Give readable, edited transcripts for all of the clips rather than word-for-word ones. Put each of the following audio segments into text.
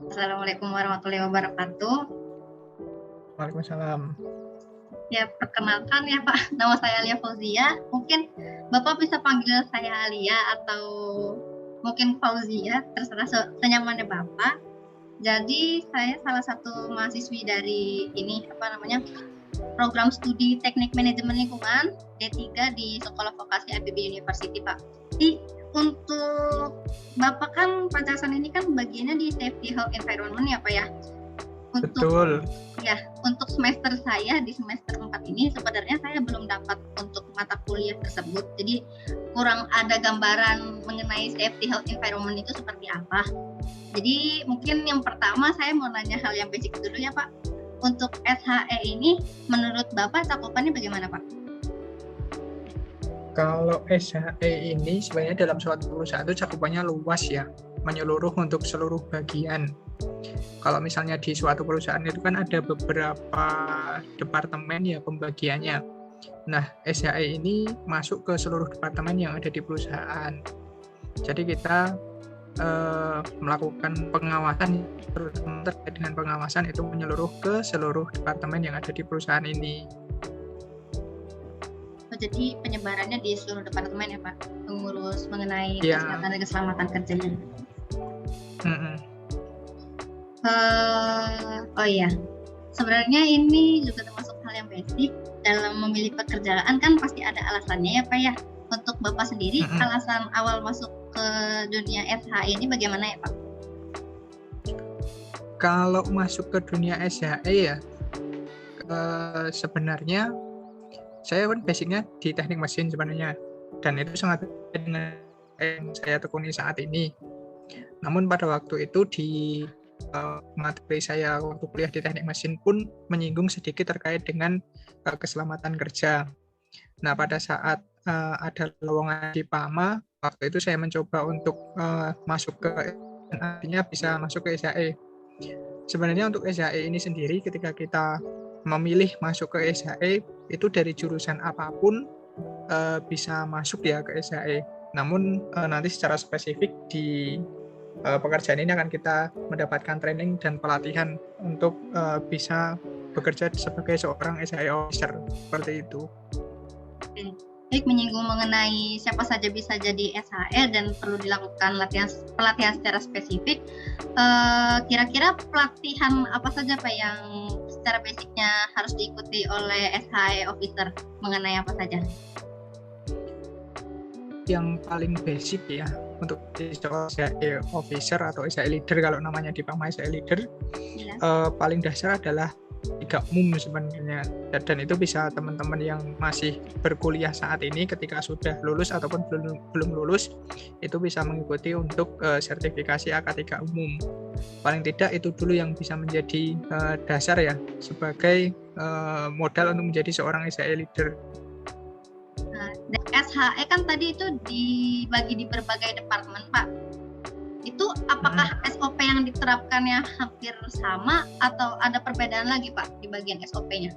Assalamualaikum warahmatullahi wabarakatuh. Waalaikumsalam. Ya, perkenalkan ya Pak, nama saya Alia Fauzia. Mungkin Bapak bisa panggil saya Alia atau mungkin Fauzia, terserah senyamannya Bapak. Jadi saya salah satu mahasiswi dari ini program studi Teknik Manajemen Lingkungan D3 di Sekolah Vokasi IPB University, Pak. Jadi untuk Bapak kan Pancasila ini kan bagiannya di Safety Health Environment ya Pak ya. Betul. Ya, untuk semester saya di semester 4 ini sebenarnya saya belum dapat untuk mata kuliah tersebut. Jadi kurang ada gambaran mengenai safety health environment itu seperti apa. Jadi mungkin yang pertama saya mau nanya hal yang basic dulu ya Pak. Untuk SHE ini menurut Bapak cakupannya bagaimana Pak? Kalau SHE ini sebenarnya dalam suatu perusahaan itu cakupannya luas ya, menyeluruh untuk seluruh bagian. Kalau misalnya di suatu perusahaan itu kan ada beberapa departemen ya pembagiannya. Nah, SHE ini masuk ke seluruh departemen yang ada di perusahaan. Jadi kita melakukan pengawasan, terutama terkait dengan pengawasan itu menyeluruh ke seluruh departemen yang ada di perusahaan ini. Jadi penyebarannya di seluruh departemen ya Pak, mengurus mengenai ya. kesehatan dan keselamatan kerjanya. Oh iya, sebenarnya ini juga termasuk hal yang basic dalam memilih pekerjaan kan pasti ada alasannya ya Pak ya. Untuk Bapak sendiri alasan awal masuk ke dunia SHE ini bagaimana ya Pak? Kalau masuk ke dunia SHE ya sebenarnya saya kan basicnya di teknik mesin sebenarnya, dan itu sangat dengan yang saya tekuni saat ini. Namun pada waktu itu di materi saya waktu kuliah di teknik mesin pun menyinggung sedikit terkait dengan keselamatan kerja. Nah, pada saat ada lowongan di PAMA, waktu itu saya mencoba untuk masuk ke, artinya bisa masuk ke SHE. Sebenarnya untuk SHE ini sendiri ketika kita memilih masuk ke SHE itu dari jurusan apapun bisa masuk ya ke SHE. Namun nanti secara spesifik di pekerjaan ini akan kita mendapatkan training dan pelatihan untuk bisa bekerja sebagai seorang SHE officer seperti itu. Baik, menyinggung mengenai siapa saja bisa jadi SHE dan perlu dilakukan pelatihan secara spesifik. Kira-kira pelatihan apa saja Pak yang secara basicnya harus diikuti oleh SHE officer, mengenai apa saja? Yang paling basic ya untuk SHE officer atau SHE leader, kalau namanya di PAMA SHE leader, paling dasar adalah 3 umum sebenarnya, dan itu bisa teman-teman yang masih berkuliah saat ini ketika sudah lulus ataupun belum lulus itu bisa mengikuti untuk sertifikasi AK3 umum. Paling tidak itu dulu yang bisa menjadi dasar ya sebagai modal untuk menjadi seorang SHE leader. SHE kan tadi itu dibagi di berbagai departemen Pak. Itu apakah SOP yang diterapkannya hampir sama atau ada perbedaan lagi Pak di bagian SOP-nya?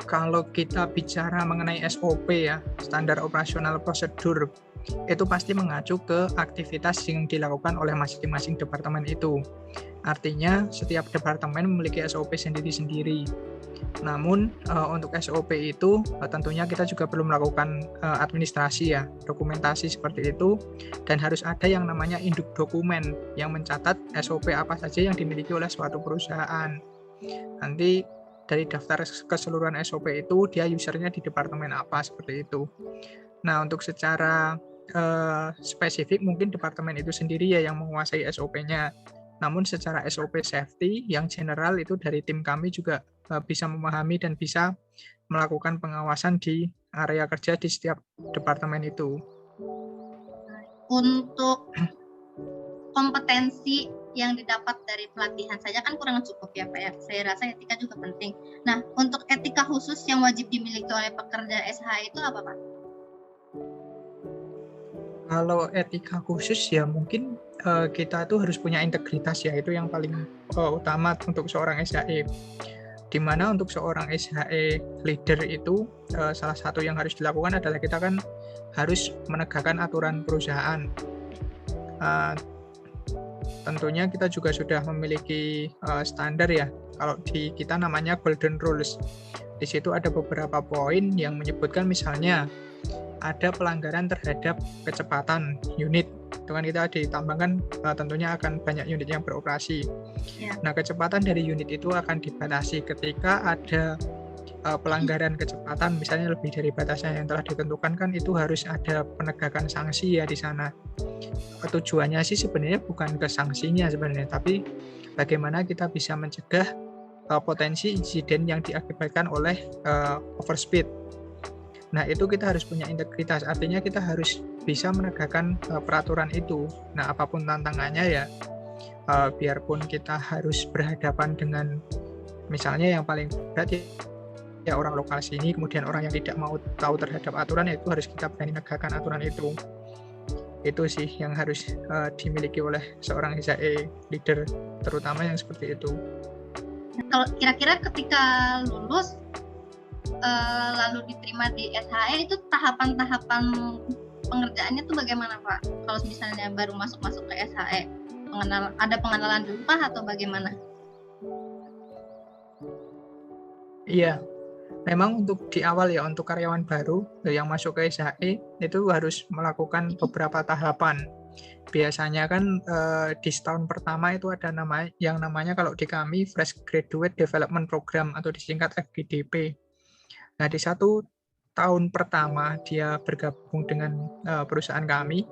Kalau kita bicara mengenai SOP ya, standar operasional prosedur, itu pasti mengacu ke aktivitas yang dilakukan oleh masing-masing departemen itu. Artinya setiap departemen memiliki SOP sendiri-sendiri. Namun untuk SOP itu tentunya kita juga perlu melakukan administrasi ya, dokumentasi seperti itu, dan harus ada yang namanya induk dokumen yang mencatat SOP apa saja yang dimiliki oleh suatu perusahaan. Nanti dari daftar keseluruhan SOP itu dia usernya di departemen apa seperti itu. Nah, untuk secara spesifik mungkin departemen itu sendiri ya yang menguasai SOP-nya. Namun secara SOP safety yang general itu dari tim kami juga bisa memahami dan bisa melakukan pengawasan di area kerja di setiap departemen itu. Untuk kompetensi yang didapat dari pelatihan saja kan kurang cukup ya Pak ya. Saya rasa etika juga penting. Nah, untuk etika khusus yang wajib dimiliki oleh pekerja SHE itu apa Pak? Kalau etika khusus ya mungkin kita tuh harus punya integritas ya, itu yang paling utama untuk seorang SHE. Di mana untuk seorang SHE leader itu salah satu yang harus dilakukan adalah kita kan harus menegakkan aturan perusahaan. tentunya kita juga sudah memiliki standar ya. Kalau di kita namanya Golden Rules. Di situ ada beberapa poin yang menyebutkan misalnya ada pelanggaran terhadap kecepatan unit. Itu kan kita ditambahkan tentunya akan banyak unit yang beroperasi. Ya. Nah, kecepatan dari unit itu akan dibatasi ketika ada pelanggaran kecepatan, misalnya lebih dari batasnya yang telah ditentukan, kan itu harus ada penegakan sanksi ya di sana. Tujuannya sih sebenarnya bukan ke sanksinya sebenarnya, tapi bagaimana kita bisa mencegah potensi insiden yang diakibatkan oleh overspeed. Nah, itu kita harus punya integritas, artinya kita harus bisa menegakkan peraturan itu. Nah, apapun tantangannya ya, biarpun kita harus berhadapan dengan misalnya yang paling berat ya orang lokal sini, kemudian orang yang tidak mau tahu terhadap aturan, ya itu harus kita berani menegakkan aturan itu. Itu sih yang harus dimiliki oleh seorang SAE leader, terutama yang seperti itu. Kalau kira-kira ketika lulus lalu diterima di SHE, itu tahapan-tahapan pengerjaannya tuh bagaimana Pak? Kalau misalnya baru masuk ke SHE, ada pengenalan dulu Pak atau bagaimana? Iya, memang untuk di awal ya, untuk karyawan baru yang masuk ke SHE itu harus melakukan beberapa tahapan. Biasanya kan di setahun pertama itu ada yang namanya kalau di kami Fresh Graduate Development Program atau disingkat FGDP. Nah, di 1 tahun pertama dia bergabung dengan perusahaan kami,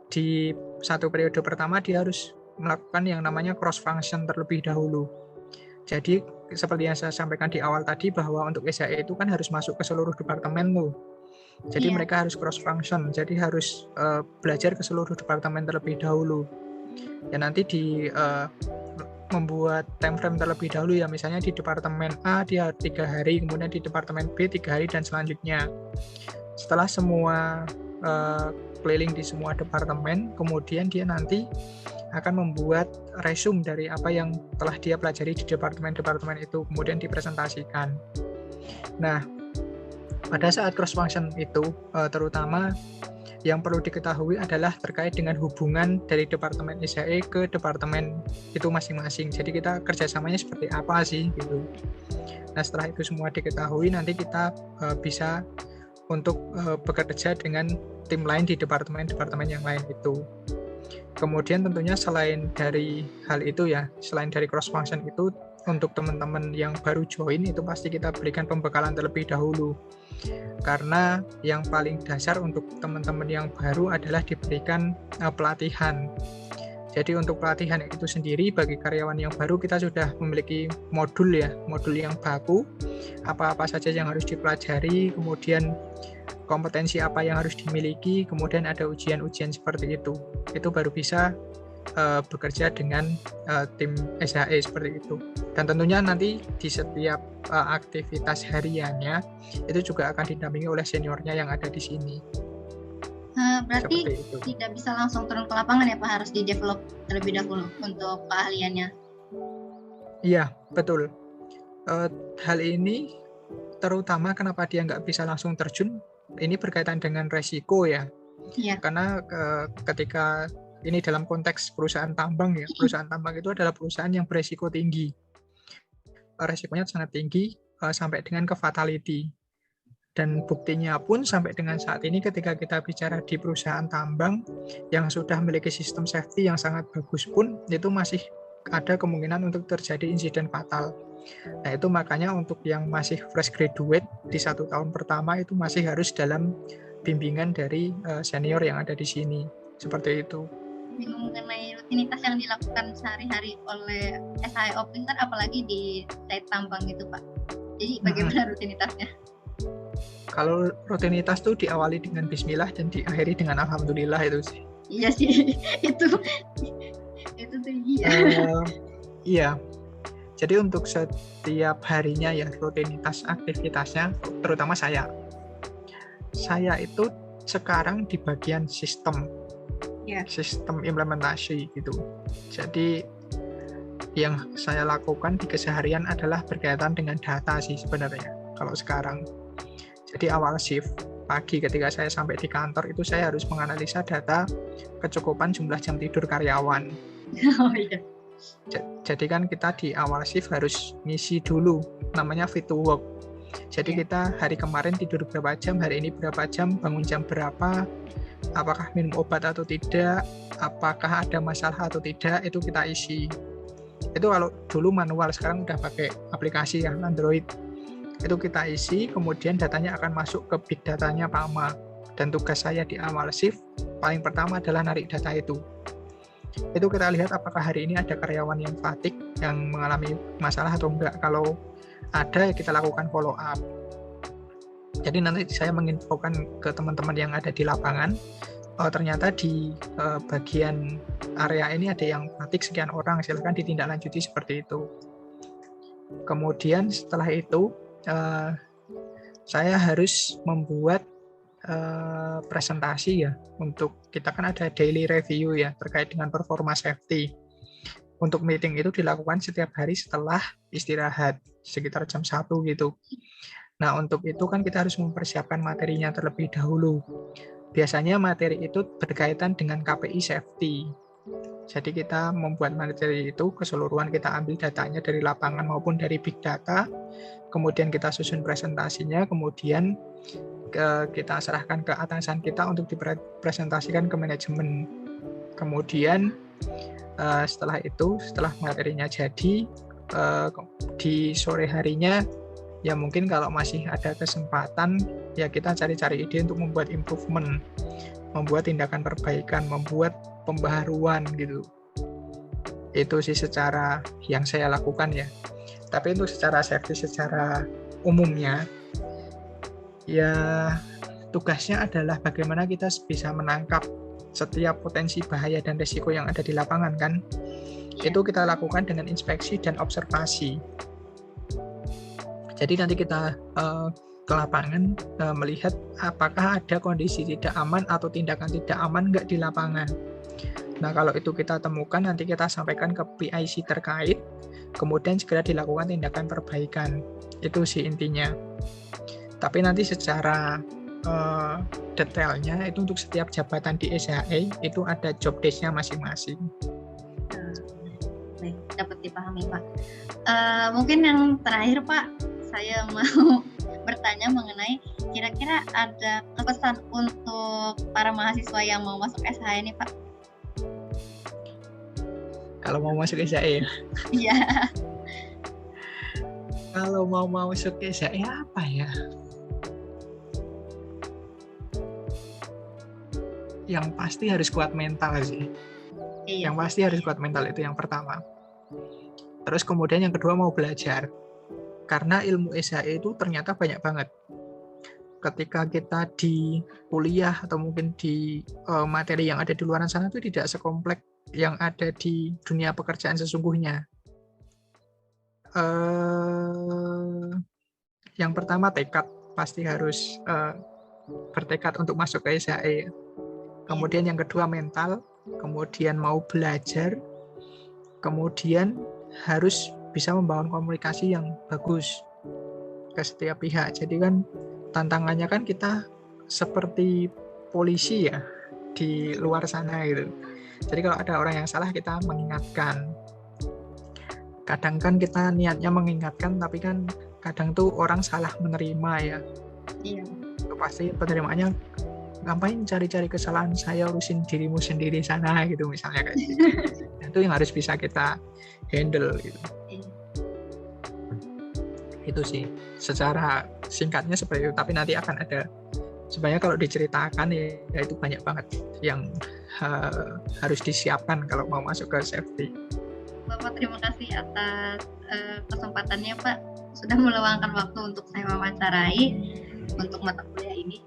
di 1 periode pertama dia harus melakukan yang namanya cross function terlebih dahulu. Jadi seperti yang saya sampaikan di awal tadi, bahwa untuk SHE itu kan harus masuk ke seluruh departemen tuh. Jadi mereka harus cross function, jadi harus belajar ke seluruh departemen terlebih dahulu. Ya nanti membuat time frame terlebih dahulu ya, misalnya di departemen A dia 3 hari, kemudian di departemen B 3 hari, dan selanjutnya. Setelah semua keliling di semua departemen, kemudian dia nanti akan membuat resume dari apa yang telah dia pelajari di departemen-departemen itu, kemudian dipresentasikan. Nah, pada saat cross function itu terutama yang perlu diketahui adalah terkait dengan hubungan dari departemen SHE ke departemen itu masing-masing. Jadi kita kerjasamanya seperti apa sih gitu. Nah, setelah itu semua diketahui, nanti kita bisa untuk bekerja dengan tim lain di departemen-departemen yang lain itu. Kemudian tentunya selain dari hal itu ya, selain dari cross function itu, untuk teman-teman yang baru join itu pasti kita berikan pembekalan terlebih dahulu. Karena yang paling dasar untuk teman-teman yang baru adalah diberikan pelatihan. Jadi untuk pelatihan itu sendiri bagi karyawan yang baru kita sudah memiliki modul yang baku, apa-apa saja yang harus dipelajari, kemudian kompetensi apa yang harus dimiliki, kemudian ada ujian-ujian seperti itu. Itu baru bisa bekerja dengan tim SHE seperti itu. Dan tentunya nanti di setiap aktivitas hariannya itu juga akan didampingi oleh seniornya yang ada di sini. Berarti tidak bisa langsung turun ke lapangan ya Pak, harus di-develop terlebih dahulu untuk keahliannya. Iya, betul. Hal ini terutama kenapa dia nggak bisa langsung terjun, ini berkaitan dengan resiko ya. Iya. Karena ketika ini dalam konteks perusahaan tambang ya, perusahaan tambang itu adalah perusahaan yang beresiko tinggi. Resikonya sangat tinggi sampai dengan ke fatality. Dan buktinya pun sampai dengan saat ini ketika kita bicara di perusahaan tambang yang sudah memiliki sistem safety yang sangat bagus pun, itu masih ada kemungkinan untuk terjadi insiden fatal. Nah, itu makanya untuk yang masih fresh graduate di 1 tahun pertama itu masih harus dalam bimbingan dari senior yang ada di sini. Seperti itu. Mengenai rutinitas yang dilakukan sehari-hari oleh SHE Operator, apalagi di site tambang gitu Pak. Jadi bagaimana rutinitasnya? Kalau rutinitas tuh diawali dengan bismillah dan diakhiri dengan alhamdulillah itu sih. Iya sih, itu tuh iya. Iya. Jadi untuk setiap harinya ya rutinitas aktivitasnya, terutama saya itu sekarang di bagian sistem. Sistem implementasi gitu. Jadi yang saya lakukan di keseharian adalah berkaitan dengan data sih sebenarnya kalau sekarang. Jadi awal shift pagi ketika saya sampai di kantor itu saya harus menganalisa data kecukupan jumlah jam tidur karyawan. Oh iya. Jadi kan kita di awal shift harus ngisi dulu, namanya fit to work. Jadi Iya. kita hari kemarin tidur berapa jam, hari ini berapa jam, bangun jam berapa, apakah minum obat atau tidak, apakah ada masalah atau tidak, itu kita isi. Itu kalau dulu manual, sekarang udah pakai aplikasi ya, Android. Itu kita isi, kemudian datanya akan masuk ke big datanya PAMA. Dan tugas saya di awal shift, paling pertama adalah narik data itu. Itu kita lihat apakah hari ini ada karyawan yang fatigue, yang mengalami masalah atau enggak. Kalau ada, ya kita lakukan follow up. Jadi nanti saya menginfokan ke teman-teman yang ada di lapangan, ternyata di bagian area ini ada yang fatigue sekian orang, silakan ditindaklanjuti seperti itu. Kemudian setelah itu saya harus membuat presentasi ya, untuk kita kan ada daily review ya terkait dengan performa safety. Untuk meeting itu dilakukan setiap hari setelah istirahat sekitar jam 1 gitu. Nah, untuk itu kan kita harus mempersiapkan materinya terlebih dahulu. Biasanya materi itu berkaitan dengan KPI safety. Jadi kita membuat materi itu keseluruhan, kita ambil datanya dari lapangan maupun dari big data, kemudian kita susun presentasinya, kemudian kita serahkan ke atasan kita untuk dipresentasikan ke manajemen. Kemudian setelah itu, setelah materinya jadi, di sore harinya ya mungkin kalau masih ada kesempatan ya kita cari-cari ide untuk membuat improvement, membuat tindakan perbaikan, membuat pembaharuan gitu. Itu sih secara yang saya lakukan ya. Tapi untuk secara safety secara umumnya ya tugasnya adalah bagaimana kita bisa menangkap setiap potensi bahaya dan risiko yang ada di lapangan kan. Itu kita lakukan dengan inspeksi dan observasi. Jadi nanti kita ke lapangan melihat apakah ada kondisi tidak aman atau tindakan tidak aman nggak di lapangan. Nah, kalau itu kita temukan, nanti kita sampaikan ke PIC terkait, kemudian segera dilakukan tindakan perbaikan. Itu sih intinya. Tapi nanti secara detailnya itu untuk setiap jabatan di SHE itu ada job desk-nya masing-masing. Baik, dapat dipahami Pak. Mungkin yang terakhir Pak, saya mau bertanya mengenai kira-kira ada pesan untuk para mahasiswa yang mau masuk SHE ini Pak? Kalau mau masuk SHE? Iya. Kalau mau masuk SHE apa ya? Yang pasti harus kuat mental sih. Iya. Yang pasti harus kuat mental, itu yang pertama. Terus kemudian yang kedua mau belajar. Karena ilmu SHE itu ternyata banyak banget. Ketika kita di kuliah atau mungkin di materi yang ada di luar sana itu tidak sekompleks yang ada di dunia pekerjaan sesungguhnya. Yang pertama tekad, pasti harus bertekad untuk masuk ke SHE. Kemudian yang kedua mental, kemudian mau belajar, kemudian harus bisa membangun komunikasi yang bagus ke setiap pihak. Jadi kan tantangannya kan kita seperti polisi ya di luar sana gitu. Jadi kalau ada orang yang salah kita mengingatkan. Kadang kan kita niatnya mengingatkan, tapi kan kadang tuh orang salah menerima ya. Iya. Itu pasti penerimaannya, ngapain cari-cari kesalahan saya, urusin dirimu sendiri sana gitu misalnya kayak gitu. Itu yang harus bisa kita handle gitu. Itu sih secara singkatnya seperti itu, tapi nanti akan ada sebenarnya kalau diceritakan ya itu banyak banget yang harus disiapkan kalau mau masuk ke safety. Bapak terima kasih atas kesempatannya Pak, sudah meluangkan waktu untuk saya wawancarai untuk mata kuliah ini.